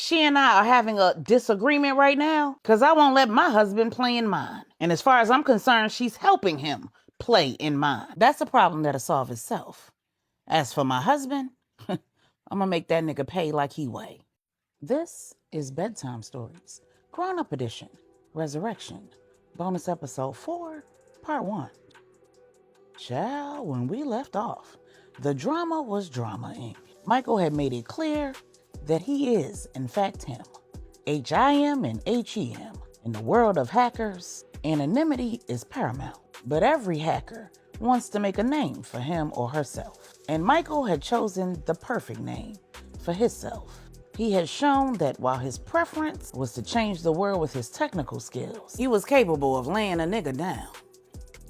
she and I are having a disagreement right now because I won't let my husband play in mine. And as far as I'm concerned, she's helping him play in mine. That's a problem that'll solve itself. As for my husband, I'm gonna make that nigga pay like he weigh. This is Bedtime Stories, Grownup Edition, Resurrection, bonus episode 4, part 1. Child, when we left off, the drama was drama-ing. Michael had made it clear that he is, in fact, him. H-I-M and H-E-M. In the world of hackers, anonymity is paramount. But every hacker wants to make a name for him or herself. And Michael had chosen the perfect name for himself. He had shown that while his preference was to change the world with his technical skills, he was capable of laying a nigga down.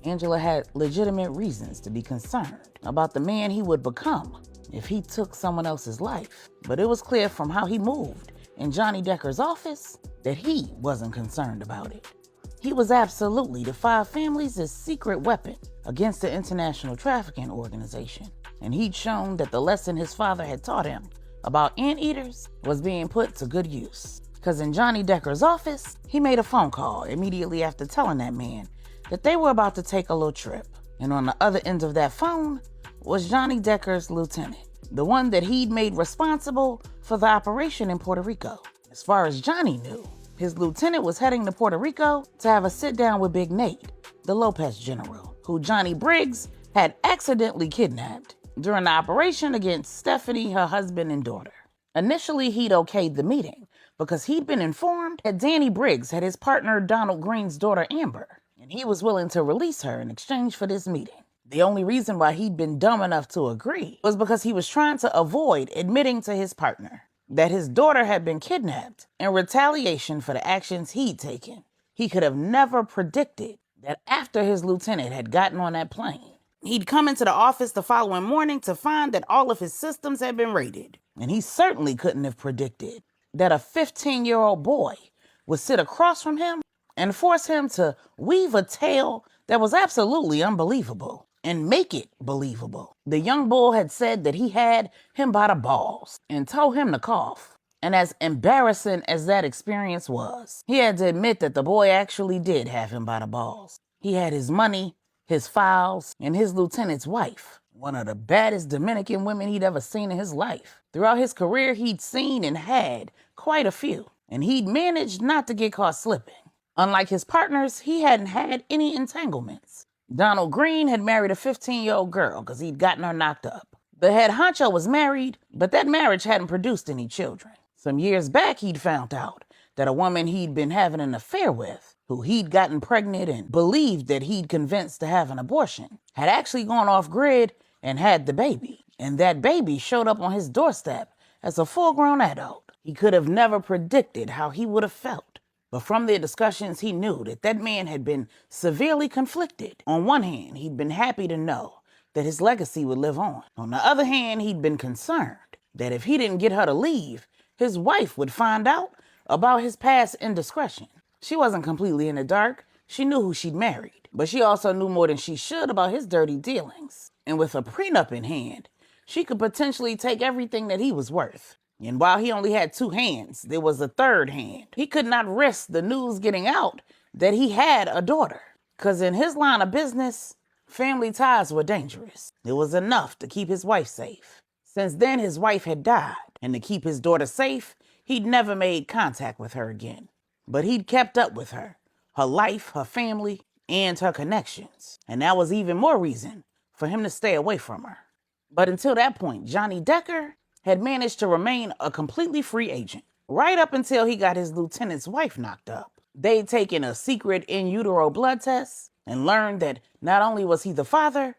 Angela had legitimate reasons to be concerned about the man he would become if he took someone else's life. But it was clear from how he moved in Johnny Decker's office that he wasn't concerned about it. He was absolutely the Five Families' secret weapon against the international trafficking organization. And he'd shown that the lesson his father had taught him about anteaters was being put to good use. Because in Johnny Decker's office, he made a phone call immediately after telling that man that they were about to take a little trip. And on the other end of that phone was Johnny Decker's lieutenant, the one that he'd made responsible for the operation in Puerto Rico. As far as Johnny knew, his lieutenant was heading to Puerto Rico to have a sit-down with Big Nate, the Lopez general, who Johnny Briggs had accidentally kidnapped during the operation against Stephanie, her husband and daughter. Initially, he'd okayed the meeting because he'd been informed that Danny Briggs had his partner Donald Green's daughter Amber, and he was willing to release her in exchange for this meeting. The only reason why he'd been dumb enough to agree was because he was trying to avoid admitting to his partner that his daughter had been kidnapped in retaliation for the actions he'd taken. He could have never predicted that after his lieutenant had gotten on that plane, he'd come into the office the following morning to find that all of his systems had been raided. And he certainly couldn't have predicted that a 15-year-old boy would sit across from him and force him to weave a tale that was absolutely unbelievable and make it believable. The young bull had said that he had him by the balls and told him to cough. And as embarrassing as that experience was, he had to admit that the boy actually did have him by the balls. He had his money, his files, and his lieutenant's wife, one of the baddest Dominican women he'd ever seen in his life. Throughout his career, he'd seen and had quite a few, and he'd managed not to get caught slipping. Unlike his partners, he hadn't had any entanglements. Donald Green had married a 15-year-old girl because he'd gotten her knocked up. The head honcho was married, but that marriage hadn't produced any children. Some years back, he'd found out that a woman he'd been having an affair with, who he'd gotten pregnant and believed that he'd convinced to have an abortion, had actually gone off-grid and had the baby. And that baby showed up on his doorstep as a full-grown adult. He could have never predicted how he would have felt. But from their discussions, he knew that that man had been severely conflicted. On one hand, he'd been happy to know that his legacy would live on. On the other hand, he'd been concerned that if he didn't get her to leave, his wife would find out about his past indiscretion. She wasn't completely in the dark. She knew who she'd married, but she also knew more than she should about his dirty dealings. And with a prenup in hand, she could potentially take everything that he was worth. And while he only had two hands, there was a third hand. He could not risk the news getting out that he had a daughter, because in his line of business, family ties were dangerous. It was enough to keep his wife safe. Since then, his wife had died, and to keep his daughter safe, he'd never made contact with her again. But he'd kept up with her life, her family, and her connections. And that was even more reason for him to stay away from her. But until that point, Johnny Decker had managed to remain a completely free agent, right up until he got his lieutenant's wife knocked up. They'd taken a secret in utero blood test and learned that not only was he the father,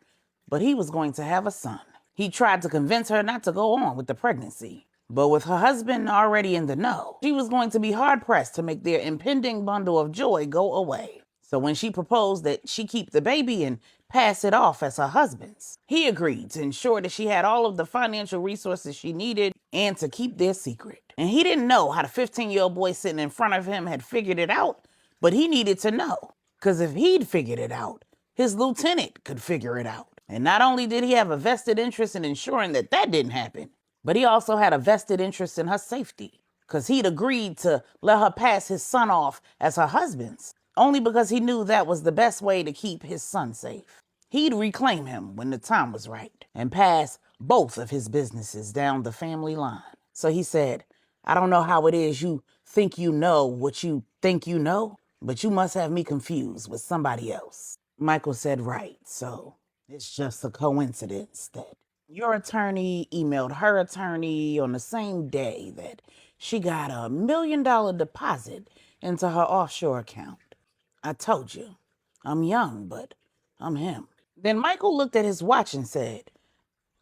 but he was going to have a son. He tried to convince her not to go on with the pregnancy. But with her husband already in the know, she was going to be hard-pressed to make their impending bundle of joy go away. So when she proposed that she keep the baby and pass it off as her husband's, he agreed to ensure that she had all of the financial resources she needed and to keep their secret. And he didn't know how the 15-year-old boy sitting in front of him had figured it out, but he needed to know. Because if he'd figured it out, his lieutenant could figure it out. And not only did he have a vested interest in ensuring that that didn't happen, but he also had a vested interest in her safety. because he'd agreed to let her pass his son off as her husband's, only because he knew that was the best way to keep his son safe. He'd reclaim him when the time was right and pass both of his businesses down the family line. So he said, I don't know how it is you think you know what you think you know, but you must have me confused with somebody else. Michael said, right, so it's just a coincidence that your attorney emailed her attorney on the same day that she got $1 million deposit into her offshore account. I told you, I'm young, but I'm him. Then Michael looked at his watch and said,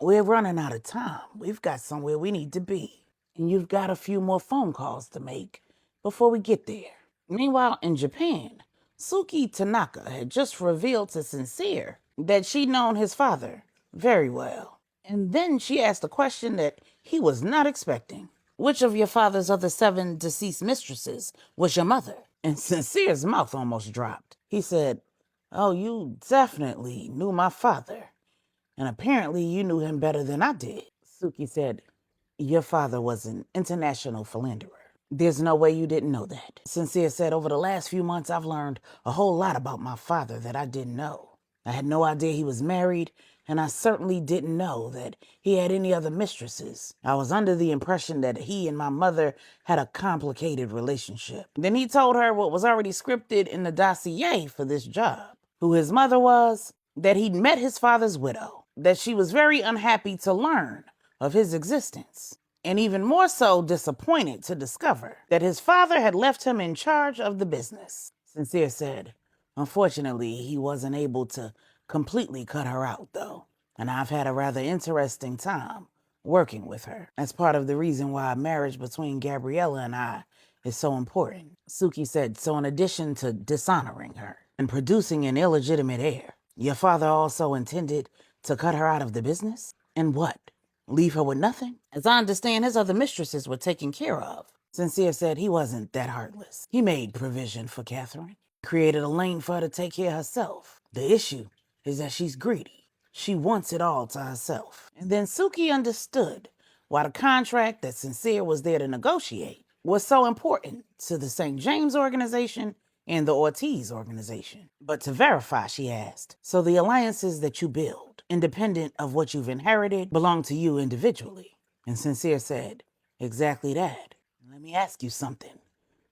we're running out of time. We've got somewhere we need to be. And you've got a few more phone calls to make before we get there. Meanwhile, in Japan, Suki Tanaka had just revealed to Sincere that she'd known his father very well. And then she asked a question that he was not expecting. Which of your father's other 7 deceased mistresses was your mother? And Sincere's mouth almost dropped. He said, oh, you definitely knew my father. And apparently you knew him better than I did. Suki said, your father was an international philanderer. There's no way you didn't know that. Sincere said, over the last few months, I've learned a whole lot about my father that I didn't know. I had no idea he was married, and I certainly didn't know that he had any other mistresses. I was under the impression that he and my mother had a complicated relationship. Then he told her what was already scripted in the dossier for this job. Who his mother was, that he'd met his father's widow, that she was very unhappy to learn of his existence, and even more so disappointed to discover that his father had left him in charge of the business. Sincere said, unfortunately, he wasn't able to completely cut her out, though, and I've had a rather interesting time working with her. That's part of the reason why a marriage between Gabriella and I is so important. Suki said, so in addition to dishonoring her and producing an illegitimate heir, your father also intended to cut her out of the business? And what? Leave her with nothing? As I understand, his other mistresses were taken care of. Sincere said he wasn't that heartless. He made provision for Catherine, created a lane for her to take care of herself. The issue is that she's greedy. She wants it all to herself. And then Suki understood why the contract that Sincere was there to negotiate was so important to the St. James organization and the Ortiz organization. But to verify, she asked, so the alliances that you build, independent of what you've inherited, belong to you individually? And Sincere said, exactly that. Let me ask you something.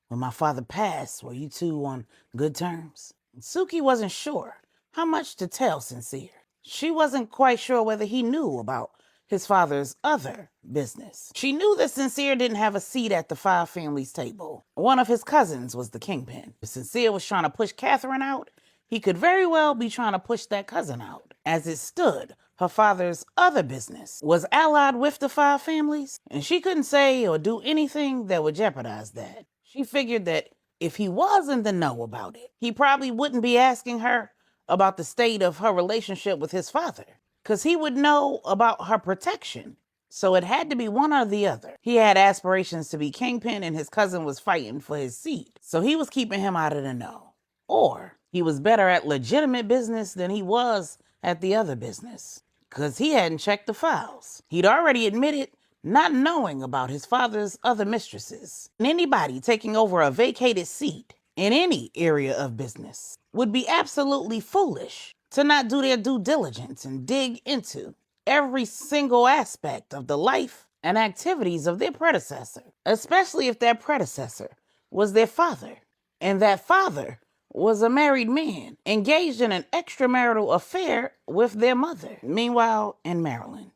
When my father passed, were you two on good terms? And Suki wasn't sure how much to tell Sincere. She wasn't quite sure whether he knew about his father's other business. She knew that Sincere didn't have a seat at the Five Families table. One of his cousins was the kingpin. If Sincere was trying to push Catherine out, he could very well be trying to push that cousin out. As it stood, her father's other business was allied with the Five Families, and she couldn't say or do anything that would jeopardize that. She figured that if he was in the know about it, he probably wouldn't be asking her about the state of her relationship with his father, because he would know about her protection. So it had to be one or the other. He had aspirations to be kingpin, and his cousin was fighting for his seat. So he was keeping him out of the know. Or he was better at legitimate business than he was at the other business, because he hadn't checked the files. He'd already admitted not knowing about his father's other mistresses. And anybody taking over a vacated seat in any area of business would be absolutely foolish to not do their due diligence and dig into every single aspect of the life and activities of their predecessor, especially if that predecessor was their father, and that father was a married man engaged in an extramarital affair with their mother. Meanwhile, in Maryland,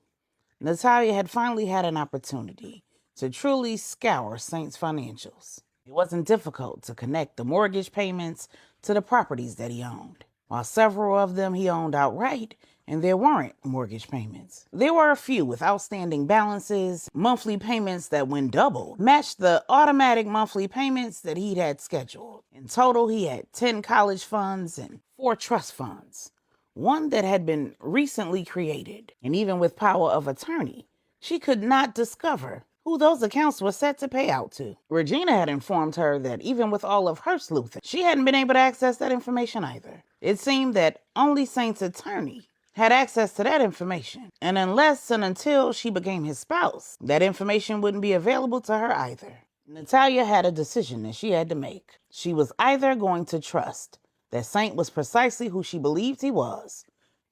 Natalia had finally had an opportunity to truly scour Saint's financials. It wasn't difficult to connect the mortgage payments to the properties that he owned. While several of them he owned outright, and there weren't mortgage payments. There were a few with outstanding balances. Monthly payments that, when doubled, matched the automatic monthly payments that he'd had scheduled. In total, he had 10 college funds and 4 trust funds, one that had been recently created. And even with power of attorney, she could not discover who those accounts were set to pay out to. Regina had informed her that even with all of her sleuthing, she hadn't been able to access that information either. It seemed that only Saint's attorney had access to that information, and unless and until she became his spouse, that information wouldn't be available to her either. Natalia had a decision that she had to make. She was either going to trust that Saint was precisely who she believed he was,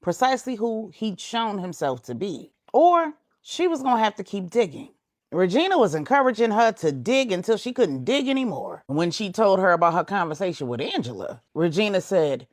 precisely who he'd shown himself to be, or she was going to have to keep digging. Regina was encouraging her to dig until she couldn't dig anymore. When she told her about her conversation with Angela, Regina said,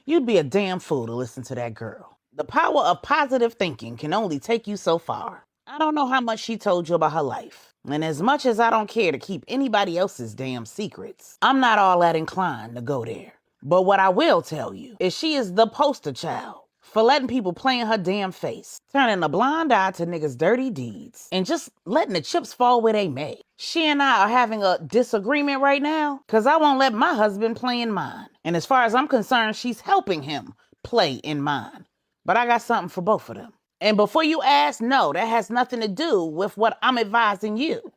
"You'd be a damn fool to listen to that girl. The power of positive thinking can only take you so far." I don't know how much she told you about her life. And as much as I don't care to keep anybody else's damn secrets, I'm not all that inclined to go there. But what I will tell you is she is the poster child for letting people play in her damn face, turning a blind eye to niggas' dirty deeds, and just letting the chips fall where they may. She and I are having a disagreement right now because I won't let my husband play in mine. And as far as I'm concerned, she's helping him play in mine. But I got something for both of them. And before you ask, no, that has nothing to do with what I'm advising you.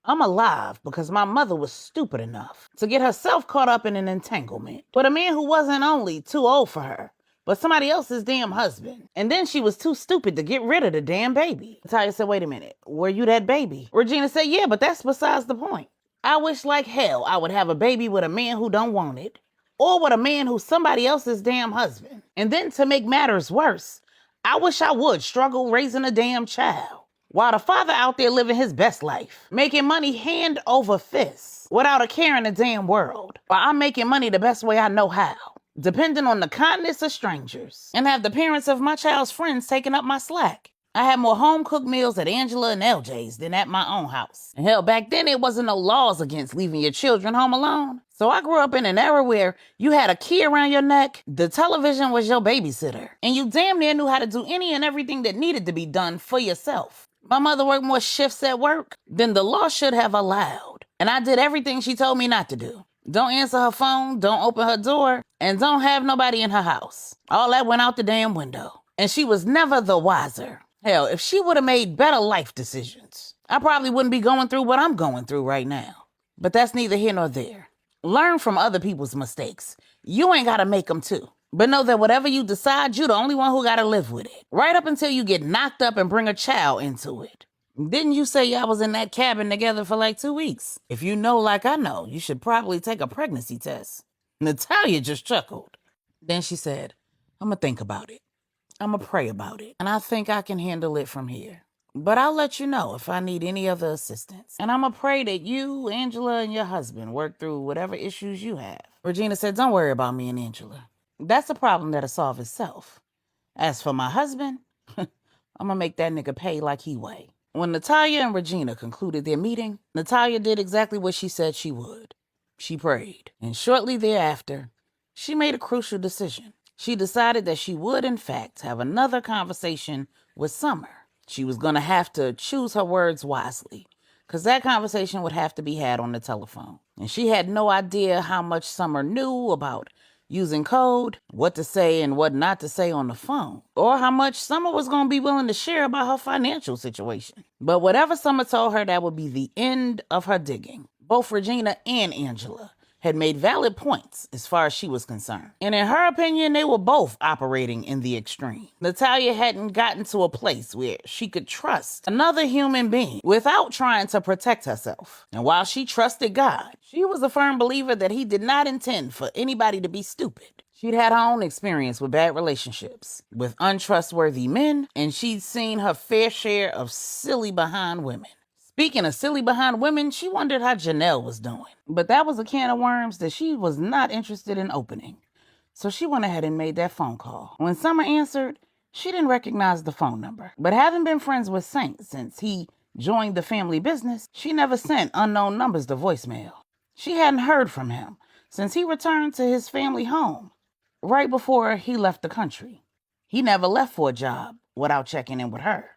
I'm alive because my mother was stupid enough to get herself caught up in an entanglement with a man who wasn't only too old for her, but somebody else's damn husband. And then she was too stupid to get rid of the damn baby. Natalia said, "Wait a minute, were you that baby?" Regina said, "Yeah, but that's besides the point. I wish like hell I would have a baby with a man who don't want it, or with a man who's somebody else's damn husband. And then to make matters worse, I wish I would struggle raising a damn child, while the father out there living his best life, making money hand over fist, without a care in the damn world, while I'm making money the best way I know how, depending on the kindness of strangers, and have the parents of my child's friends taking up my slack. I had more home-cooked meals at Angela and LJ's than at my own house. And hell, back then, there wasn't no laws against leaving your children home alone. So I grew up in an era where you had a key around your neck, the television was your babysitter, and you damn near knew how to do any and everything that needed to be done for yourself. My mother worked more shifts at work than the law should have allowed. And I did everything she told me not to do. Don't answer her phone, don't open her door, and don't have nobody in her house. All that went out the damn window. And she was never the wiser. Hell, if she would have made better life decisions, I probably wouldn't be going through what I'm going through right now. But that's neither here nor there. Learn from other people's mistakes. You ain't got to make them too. But know that whatever you decide, you're the only one who got to live with it. Right up until you get knocked up and bring a child into it. Didn't you say y'all was in that cabin together for like 2 weeks? If you know like I know, you should probably take a pregnancy test. Natalia just chuckled. Then she said, "I'm going to think about it. I'm going to pray about it. And I think I can handle it from here. But I'll let you know if I need any other assistance. And I'm going to pray that you, Angela, and your husband work through whatever issues you have." Regina said, "Don't worry about me and Angela. That's a problem that'll solve itself. As for my husband, I'm going to make that nigga pay like he weigh." When Natalia and Regina concluded their meeting, Natalia did exactly what she said she would. She prayed. And shortly thereafter, she made a crucial decision. She decided that she would, in fact, have another conversation with Summer. She was going to have to choose her words wisely, because that conversation would have to be had on the telephone. And she had no idea how much Summer knew about using code, what to say and what not to say on the phone, or how much Summer was going to be willing to share about her financial situation. But whatever Summer told her, that would be the end of her digging. Both Regina and Angela had made valid points as far as she was concerned. And in her opinion, they were both operating in the extreme. Natalia hadn't gotten to a place where she could trust another human being without trying to protect herself. And while she trusted God, she was a firm believer that he did not intend for anybody to be stupid. She'd had her own experience with bad relationships, with untrustworthy men, and she'd seen her fair share of silly behind women. Speaking of silly behind women, she wondered how Janelle was doing. But that was a can of worms that she was not interested in opening. So she went ahead and made that phone call. When Summer answered, she didn't recognize the phone number. But having been friends with Saint since he joined the family business, she never sent unknown numbers to voicemail. She hadn't heard from him since he returned to his family home right before he left the country. He never left for a job without checking in with her.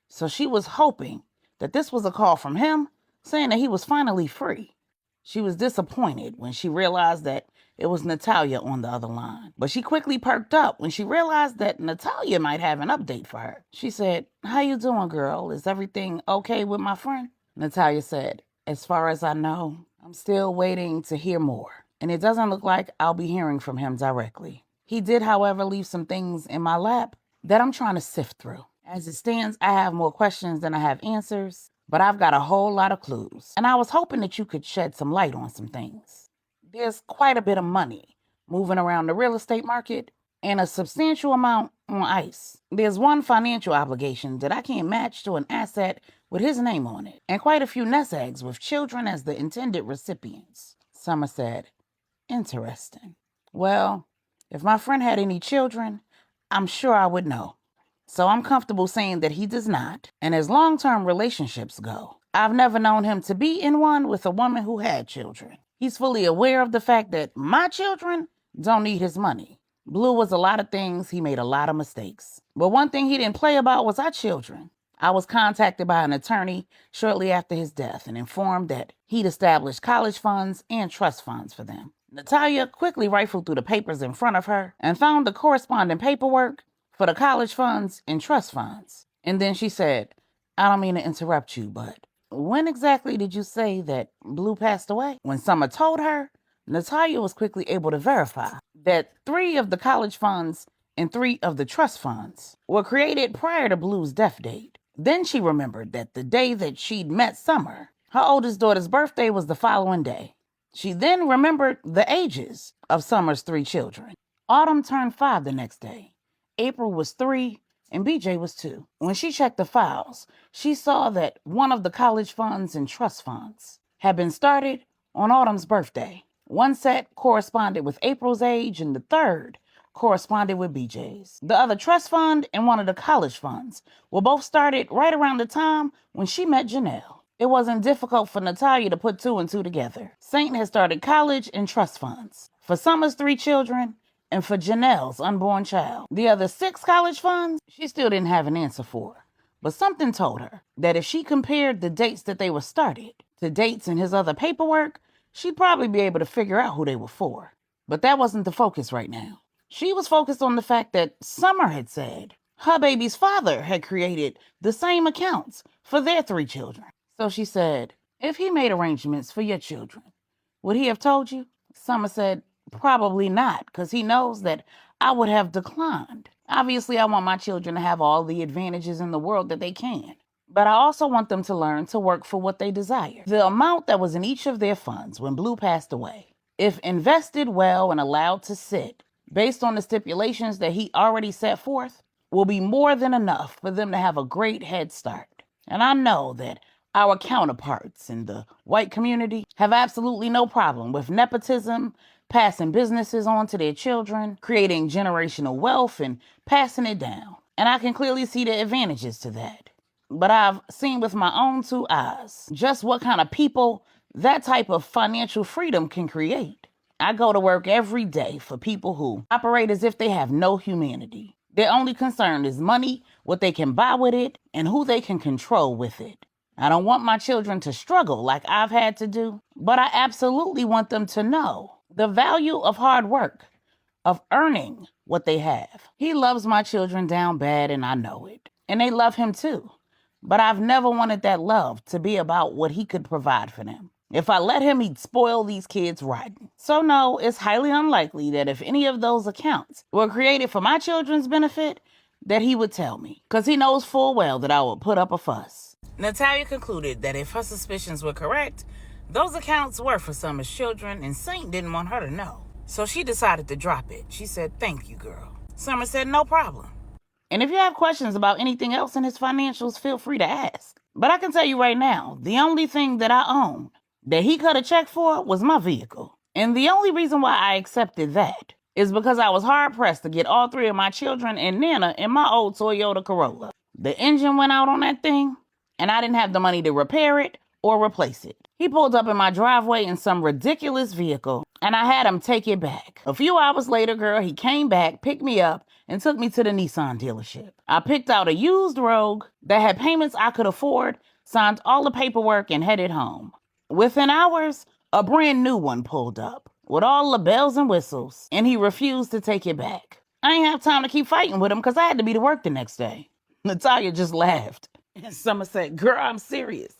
So she was hoping that this was a call from him saying that he was finally free. She was disappointed when she realized that it was Natalia on the other line. But she quickly perked up when she realized that Natalia might have an update for her. She said, "How you doing, girl? Is everything okay with my friend?" Natalia said, "As far as I know, I'm still waiting to hear more. And it doesn't look like I'll be hearing from him directly. He did, however, leave some things in my lap that I'm trying to sift through. As it stands, I have more questions than I have answers, but I've got a whole lot of clues, and I was hoping that you could shed some light on some things. There's quite a bit of money moving around the real estate market and a substantial amount on ice. There's one financial obligation that I can't match to an asset with his name on it, and quite a few nest eggs with children as the intended recipients. Summer said, interesting. Well, if my friend had any children, I'm sure I would know. So I'm comfortable saying that he does not. And as long-term relationships go, I've never known him to be in one with a woman who had children. He's fully aware of the fact that my children don't need his money. Blue was a lot of things. He made a lot of mistakes. But one thing he didn't play about was our children. I was contacted by an attorney shortly after his death and informed that he'd established college funds and trust funds for them. Natalia quickly rifled through the papers in front of her and found the corresponding paperwork for the college funds and trust funds. And then she said, I don't mean to interrupt you, but when exactly did you say that Blue passed away? When Summer told her, Natalia was quickly able to verify that 3 of the college funds and 3 of the trust funds were created prior to Blue's death date. Then she remembered that the day that she'd met Summer, her oldest daughter's birthday was the following day. She then remembered the ages of Summer's 3 children. Autumn turned 5 the next day. April was 3, and BJ was 2. When she checked the files, she saw that one of the college funds and trust funds had been started on Autumn's birthday. One set corresponded with April's age, and the third corresponded with BJ's. The other trust fund and one of the college funds were both started right around the time when she met Janelle. It wasn't difficult for Natalia to put 2 and 2 together. Saint had started college and trust funds for Summer's 3 children and for Janelle's unborn child. The other 6 college funds, she still didn't have an answer for. But something told her that if she compared the dates that they were started to dates in his other paperwork, she'd probably be able to figure out who they were for. But that wasn't the focus right now. She was focused on the fact that Summer had said her baby's father had created the same accounts for their 3 children. So she said, if he made arrangements for your children, would he have told you? Summer said, probably not, because he knows that I would have declined. Obviously, I want my children to have all the advantages in the world that they can. But I also want them to learn to work for what they desire. The amount that was in each of their funds when Blue passed away, if invested well and allowed to sit, based on the stipulations that he already set forth, will be more than enough for them to have a great head start. And I know that our counterparts in the white community have absolutely no problem with nepotism, passing businesses on to their children, creating generational wealth, and passing it down. And I can clearly see the advantages to that. But I've seen with my own 2 eyes just what kind of people that type of financial freedom can create. I go to work every day for people who operate as if they have no humanity. Their only concern is money, what they can buy with it, and who they can control with it. I don't want my children to struggle like I've had to do, but I absolutely want them to know the value of hard work, of earning what they have. He loves my children down bad, and I know it. And they love him too. But I've never wanted that love to be about what he could provide for them. If I let him, he'd spoil these kids rotten. So no, it's highly unlikely that if any of those accounts were created for my children's benefit, that he would tell me, because he knows full well that I would put up a fuss. Natalia concluded that if her suspicions were correct, those accounts were for Summer's children, and Saint didn't want her to know. So she decided to drop it. She said, thank you, girl. Summer said, no problem. And if you have questions about anything else in his financials, feel free to ask. But I can tell you right now, the only thing that I own that he cut a check for was my vehicle. And the only reason why I accepted that is because I was hard-pressed to get all 3 of my children and Nana in my old Toyota Corolla. The engine went out on that thing, and I didn't have the money to repair it or replace it. He pulled up in my driveway in some ridiculous vehicle, and I had him take it back. A few hours later, girl, he came back, picked me up, and took me to the Nissan dealership. I picked out a used Rogue that had payments I could afford, signed all the paperwork, and headed home. Within hours, a brand new one pulled up with all the bells and whistles, and he refused to take it back. I ain't have time to keep fighting with him because I had to be to work the next day. Natalia just laughed. And Summer said, girl, I'm serious.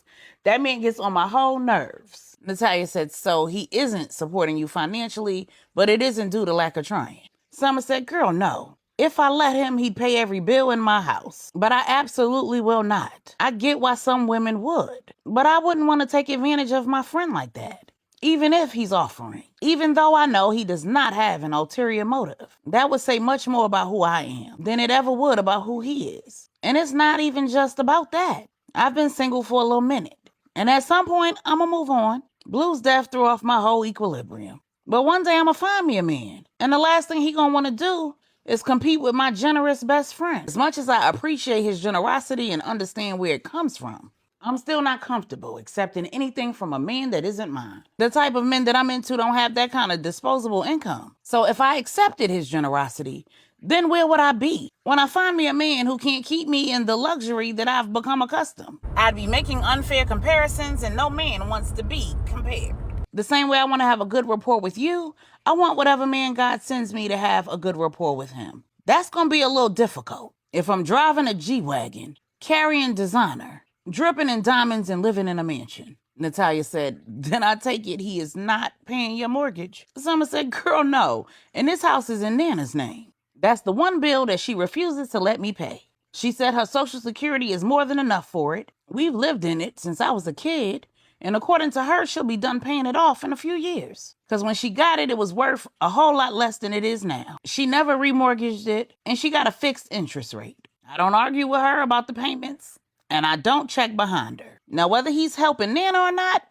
That man gets on my whole nerves. Natalia said, so he isn't supporting you financially, but it isn't due to lack of trying. Summer said, girl, no. If I let him, he'd pay every bill in my house. But I absolutely will not. I get why some women would, but I wouldn't want to take advantage of my friend like that. Even if he's offering, even though I know he does not have an ulterior motive. That would say much more about who I am than it ever would about who he is. And it's not even just about that. I've been single for a little minute, and at some point, I'ma move on. Blue's death threw off my whole equilibrium. But one day I'ma find me a man, and the last thing he gonna wanna do is compete with my generous best friend. As much as I appreciate his generosity and understand where it comes from, I'm still not comfortable accepting anything from a man that isn't mine. The type of men that I'm into don't have that kind of disposable income. So if I accepted his generosity, then where would I be when I find me a man who can't keep me in the luxury that I've become accustomed? I'd be making unfair comparisons, and no man wants to be compared. The same way I want to have a good rapport with you, I want whatever man God sends me to have a good rapport with him. That's going to be a little difficult. If I'm driving a G-Wagon, carrying designer, dripping in diamonds and living in a mansion. Natalia said, then I take it he is not paying your mortgage. Summer said, girl, no. And this house is in Nana's name. That's the one bill that she refuses to let me pay. She said her Social Security is more than enough for it. We've lived in it since I was a kid. And according to her, she'll be done paying it off in a few years. Because when she got it, it was worth a whole lot less than it is now. She never remortgaged it, and she got a fixed interest rate. I don't argue with her about the payments, and I don't check behind her. Now, whether he's helping Nana or not,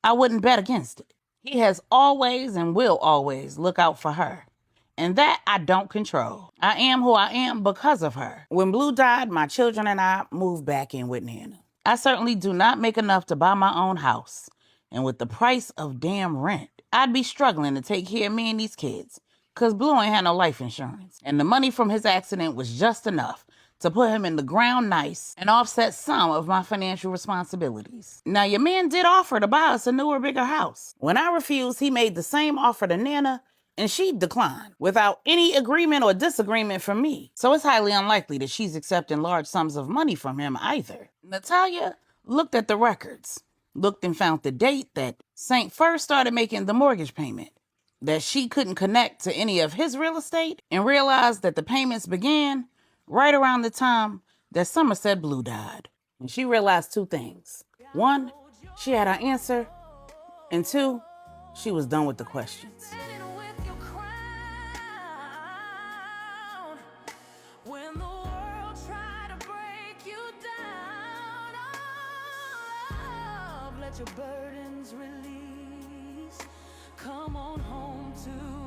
I wouldn't bet against it. He has always and will always look out for her. And that I don't control. I am who I am because of her. When Blue died, my children and I moved back in with Nana. I certainly do not make enough to buy my own house. And with the price of damn rent, I'd be struggling to take care of me and these kids. Because Blue ain't had no life insurance. And the money from his accident was just enough to put him in the ground nice and offset some of my financial responsibilities. Now, your man did offer to buy us a newer, bigger house. When I refused, he made the same offer to Nana, and she declined without any agreement or disagreement from me. So it's highly unlikely that she's accepting large sums of money from him either. Natalia looked at the records, looked and found the date that Saint first started making the mortgage payment, that she couldn't connect to any of his real estate, and realized that the payments began right around the time that Somerset Blue died. And she realized two things. One, she had her answer, and two, she was done with the questions. Let your burdens release. Come on home to